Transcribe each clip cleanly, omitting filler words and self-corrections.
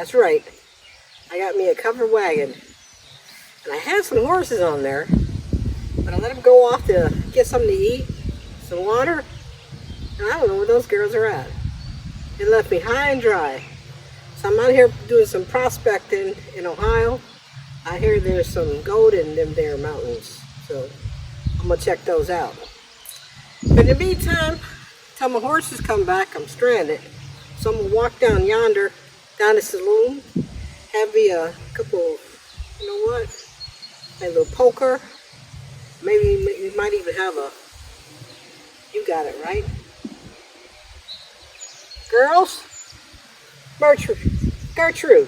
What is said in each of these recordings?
That's right. I got me a covered wagon. And I had some horses on there, but I let them go off to get something to eat, some water, and I don't know where those girls are at. They left me high and dry. So I'm out here doing some prospecting in Ohio. I hear there's some gold in them there mountains, so I'm gonna check those out. But in the meantime, till my horses come back, I'm stranded. So I'm gonna walk down yonder, down the saloon, have me a couple, you know what, a little poker. Maybe you might even have a, you got it, right? Girls? Gertrude.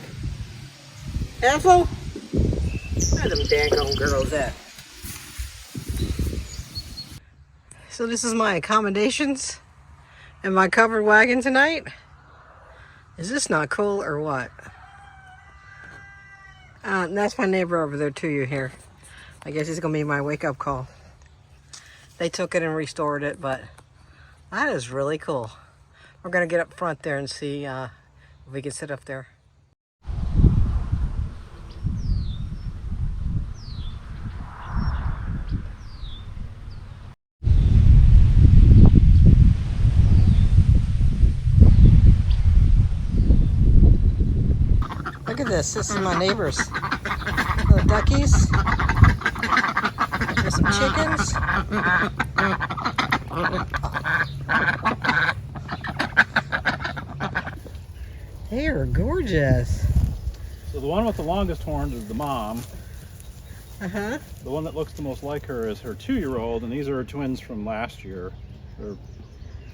Ethel? Where them daggone girls at? So this is my accommodations in my covered wagon tonight. Is this not cool or what? That's my neighbor over there too, you hear. I guess it's gonna be my wake-up call. They took it and restored it, but that is really cool. We're gonna get up front there and see if we can sit up there. Look at this. This is my neighbors. The duckies. There's some chickens. They are gorgeous. So the one with the longest horns is the mom. Uh-huh. The one that looks the most like her is her 2-year-old, and these are her twins from last year. They're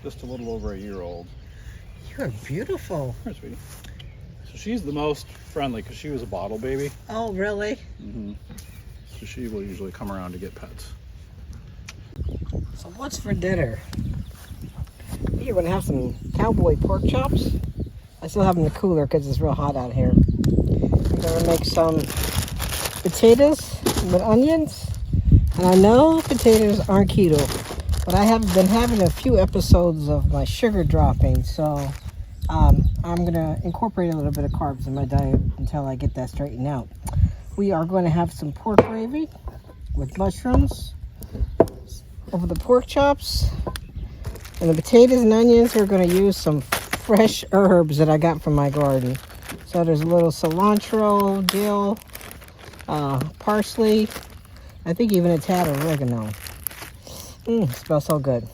just a little over a year old. You are beautiful. Here, sweetie. So she's the most friendly because she was a bottle baby. Oh, really? Mm-hmm. So she will usually come around to get pets. So what's for dinner? You're gonna have some cowboy pork chops. I still have them in the cooler because it's real hot out here. I'm gonna make some potatoes with onions. And I know potatoes aren't keto, but I have been having a few episodes of my sugar dropping, so I'm gonna incorporate a little bit of carbs in my diet until I get that straightened out. We are going to have some pork gravy with mushrooms over the pork chops. And the potatoes and onions, we're going to use some fresh herbs that I got from my garden. So there's a little cilantro, dill, parsley, I think even a tad of oregano. Smells so good.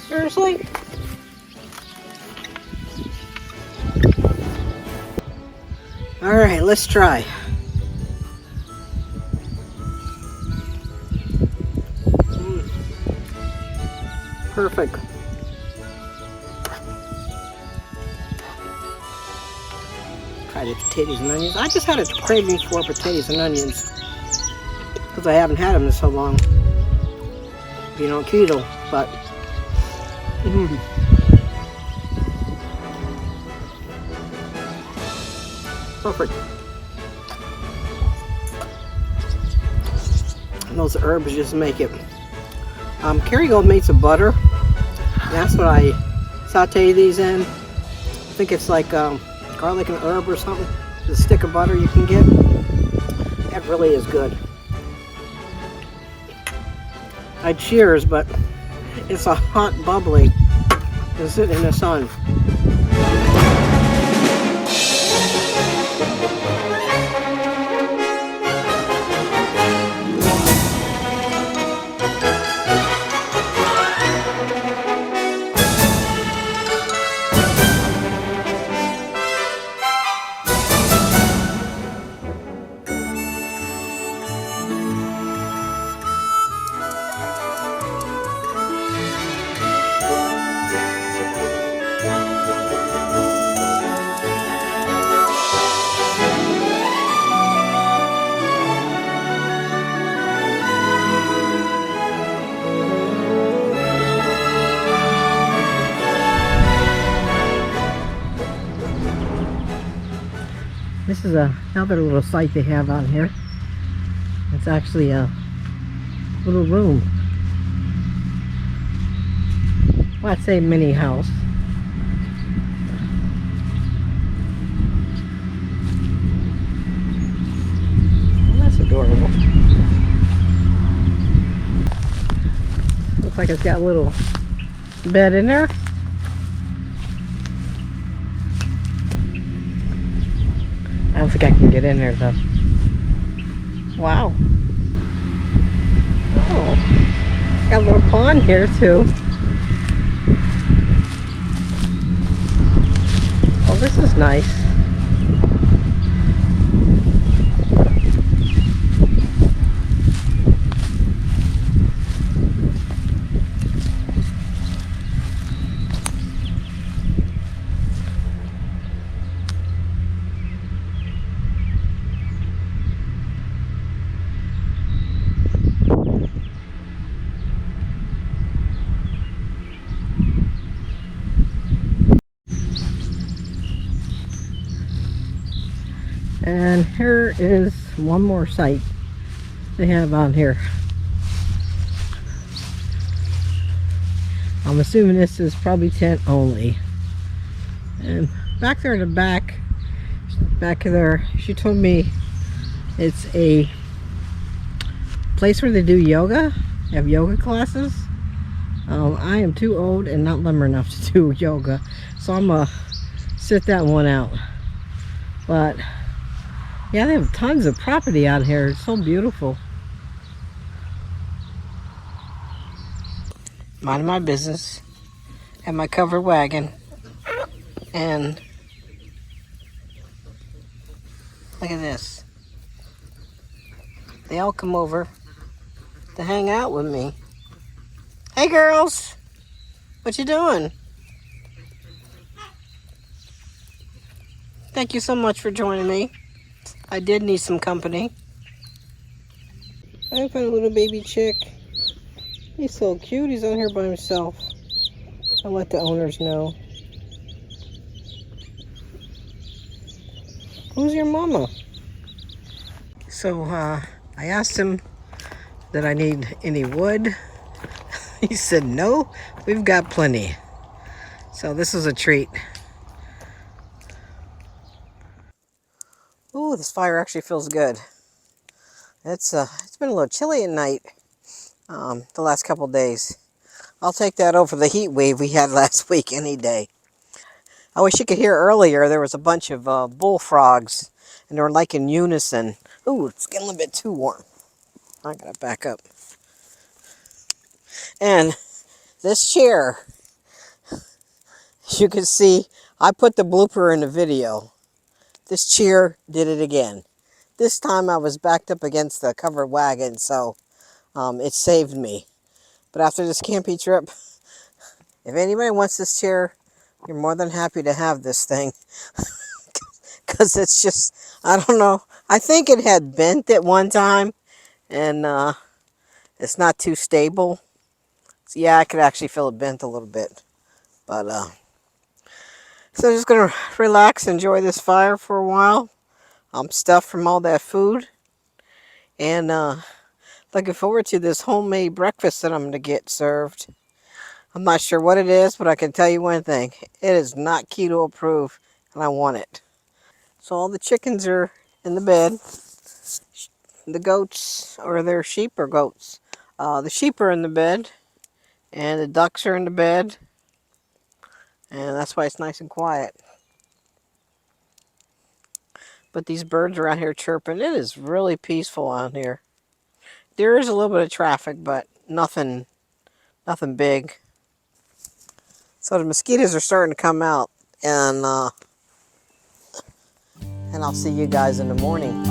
Seriously? All right, let's try. Perfect. Try the potatoes and onions. I just had a craving for potatoes and onions because I haven't had them in so long. Being on keto, but perfect. And those herbs just make it. Kerrygold made some butter. That's what I saute these in. I think it's like garlic and herb or something. The stick of butter you can get. That really is good. I cheers, but it's a hot bubbly. It's sitting in the sun. is another little site they have on here. It's actually a little room. Well, I'd say mini house. Well, that's adorable. Looks like it's got a little bed in there. I don't think I can get in there though. Wow. Oh, got a little pond here too. Oh, this is nice. And here is one more site they have on here. I'm assuming this is probably tent only. And back there in the back there, she told me it's a place where they do yoga. They have yoga classes. I am too old and not limber enough to do yoga, so I'm gonna sit that one out. But yeah, they have tons of property out here. It's so beautiful. Minding my business. Have my covered wagon. And look at this. They all come over to hang out with me. Hey girls, what you doing? Thank you so much for joining me. I did need some company. I found a little baby chick. He's so cute. He's on here by himself. I'll let the owners know. Who's your mama? So I asked him that I need any wood. He said no, we've got plenty. So this is a treat. Ooh, this fire actually feels good. It's been a little chilly at night the last couple days. I'll take that over the heat wave we had last week any day. I wish you could hear earlier. There was a bunch of bullfrogs, and they were like in unison. Ooh, it's getting a little bit too warm. I gotta back up. And this chair, you can see, I put the blooper in the video. This chair did it again. This time I was backed up against the covered wagon, so it saved me. But after this camping trip, if anybody wants this chair, you're more than happy to have this thing. Because it's just, I don't know. I think it had bent at one time, and it's not too stable. So yeah, I could actually feel it bent a little bit. But, so I'm just going to relax, enjoy this fire for a while. I'm stuffed from all that food. And looking forward to this homemade breakfast that I'm going to get served. I'm not sure what it is, but I can tell you one thing. It is not keto approved, and I want it. So all the chickens are in the bed. The goats, or they're sheep or goats. The sheep are in the bed, and the ducks are in the bed. And that's why it's nice and quiet. But these birds are out here chirping. It is really peaceful out here. There is a little bit of traffic, but nothing big. So the mosquitoes are starting to come out, and I'll see you guys in the morning.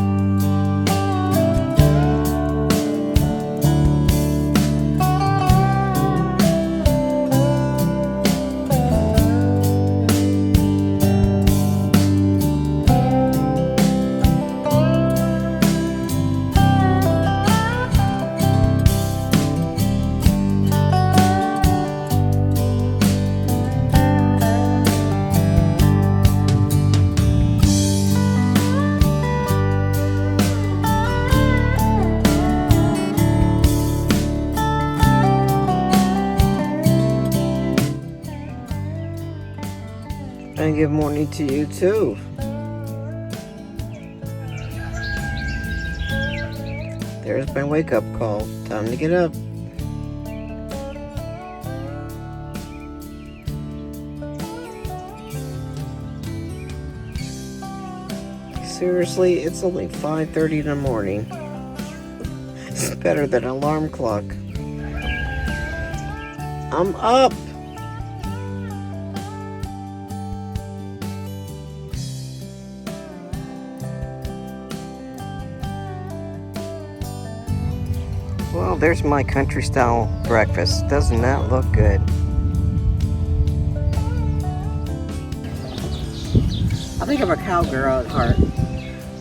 good morning to you too. There's my wake-up call. Time to get up. Seriously, it's only 5:30 in the morning. It's better than an alarm clock. I'm up. Well, there's my country style breakfast. Doesn't that look good? I think I'm a cowgirl at heart.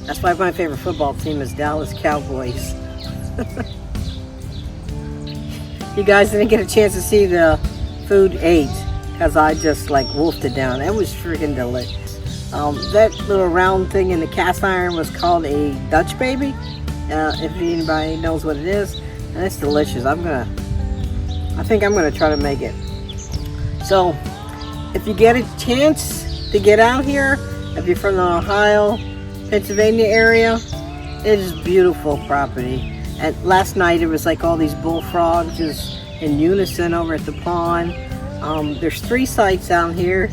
That's why my favorite football team is Dallas Cowboys. You guys didn't get a chance to see the food ate because I just like wolfed it down. It was freaking delicious. That little round thing in the cast iron was called a Dutch baby. If anybody knows what it is, and it's delicious. I think I'm gonna try to make it. So, if you get a chance to get out here, if you're from the Ohio, Pennsylvania area, it is beautiful property. And last night it was like all these bullfrogs just in unison over at the pond. There's 3 sites out here.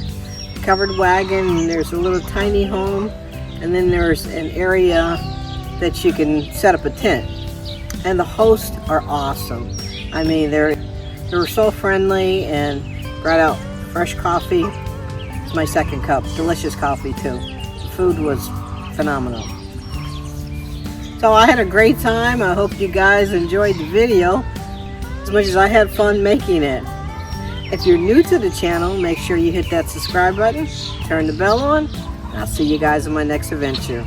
Covered wagon, and there's a little tiny home, and then there's an area that you can set up a tent. And the hosts are awesome. I mean, they were so friendly and brought out fresh coffee. It's my second cup. Delicious coffee too. The food was phenomenal. So I had a great time. I hope you guys enjoyed the video as much as I had fun making it. If you're new to the channel, make sure you hit that subscribe button, turn the bell on, and I'll see you guys in my next adventure.